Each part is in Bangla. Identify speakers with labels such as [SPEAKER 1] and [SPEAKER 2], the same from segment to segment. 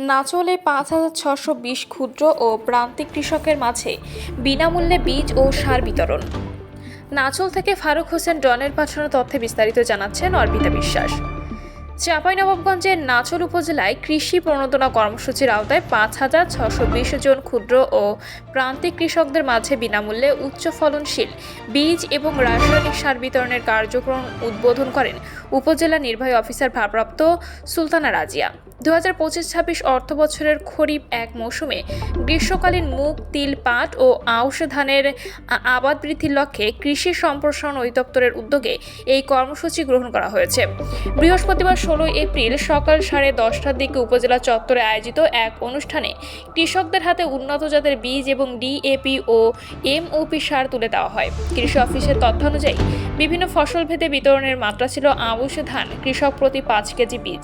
[SPEAKER 1] নাচলে ৫,৬২০ ক্ষুদ্র ও প্রান্তিক কৃষকের মাঝে বিনামূল্যে বীজ ও সার বিতরণ। নাচল থেকে ফারুক হোসেন ডনের পাঠানো তথ্যে বিস্তারিত জানাচ্ছেন অর্পিতা বিশ্বাস। চাঁপাইনবাবগঞ্জের নাচল উপজেলায় কৃষি প্রণোদনা কর্মসূচির আওতায় ৫,৬২০ জন ক্ষুদ্র ও প্রান্তিক কৃষকদের মাঝে বিনামূল্যে উচ্চ ফলনশীল বীজ এবং রাসায়নিক সার বিতরণের কার্যক্রম উদ্বোধন করেন উপজেলা নির্বাহী অফিসার ভারপ্রাপ্ত সুলতানা রাজিয়া। ২০২৫-২৬ অর্থ বছরের খরিফ এক মৌসুমে গ্রীষ্মকালীন মুগ, তিল, পাট ও আউশ ধানের আবাদ বৃদ্ধির লক্ষ্যে কৃষি সম্প্রসারণ অধিদপ্তরের উদ্যোগে এই কর্মসূচি গ্রহণ করা হয়েছে। বৃহস্পতিবার ১৬ এপ্রিল সকাল 10:30টার দিকে উপজেলা চত্বরে আয়োজিত এক অনুষ্ঠানে কৃষকদের হাতে উন্নত জাতের বীজ এবং ডিএপি ও এমওপি সার তুলে দেওয়া হয়। কৃষি অফিসের তথ্যানুযায়ী বিভিন্ন ফসল ভেদে বিতরণের মাত্রা ছিল আউশ ধান কৃষক প্রতি ৫ কেজি বীজ,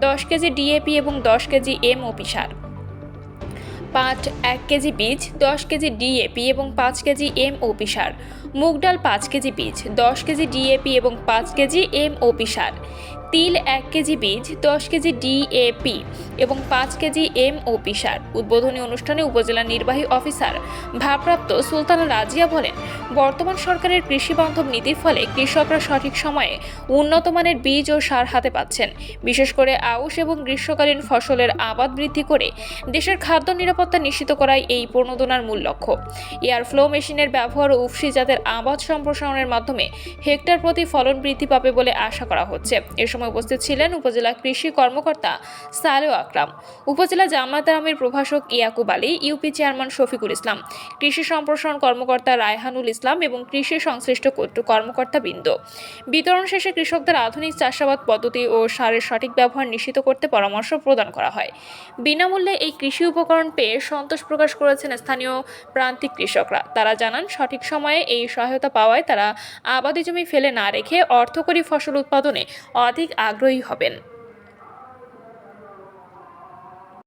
[SPEAKER 1] ১০ কেজি ডিএপি এবং ১০ কেজি এমওপি সার, পাট ১ কেজি বীজ, ১০ কেজি ডিএপি এবং ৫ কেজি এমওপি সার, মুগ ডাল ৫ কেজি বীজ, ১০ কেজি ডিএপি এবং ৫ কেজি এমওপি সার, তিল ১ কেজি বীজ, ১০ কেজি ডিএপি এবং ৫ কেজি এমওপি সার। উদ্বোধনী অনুষ্ঠানে উপজেলা নির্বাহী অফিসার ভারপ্রাপ্ত সুলতানা রাজিয়া বলেন, বর্তমান সরকারের কৃষি বান্ধব নীতির ফলে কৃষকরা সঠিক সময়ে উন্নত মানের বীজ ও সার হাতে পাচ্ছেন। বিশেষ করে আউশ এবং গ্রীষ্মকালীন ফসলের আবাদ বৃদ্ধি করে দেশের খাদ্য নিরাপত্তা নিশ্চিত করাই এই প্রণোদনার মূল লক্ষ্য। এয়ার ফ্লো মেশিনের ব্যবহার ও উফশি জাতের আবাদ সম্প্রসারণের মাধ্যমে হেক্টর প্রতি ফলন বৃদ্ধি পাবে বলে আশা করা হচ্ছে। এ সময় উপস্থিত ছিলেন উপজেলা কৃষি কর্মকর্তা সালেহ আকরাম, উপজেলা জামায়াতে আমির প্রভাষক ইয়াকুব আলী, ইউপি চেয়ারম্যান শফিকুল ইসলাম, কৃষি সম্প্রসারণ কর্মকর্তা রায়হানুল ইসলাম এবং কৃষি সংশ্লিষ্ট কর্মকর্তা বৃন্দ। বিতরণ শেষে কৃষকদের আধুনিক চাষাবাদ পদ্ধতি ও সারের সঠিক ব্যবহার নিশ্চিত করতে পরামর্শ প্রদান করা হয়। বিনামূল্যে এই কৃষি উপকরণ পেয়ে সন্তোষ প্রকাশ করেছেন স্থানীয় প্রান্তিক কৃষকরা। তারা জানান, সঠিক সময়ে এই সহায়তা পাওয়ায় তারা আবাদি জমি ফেলে না রেখে অর্থকরী ফসল উৎপাদনে অধিক আগ্রহী হবেন।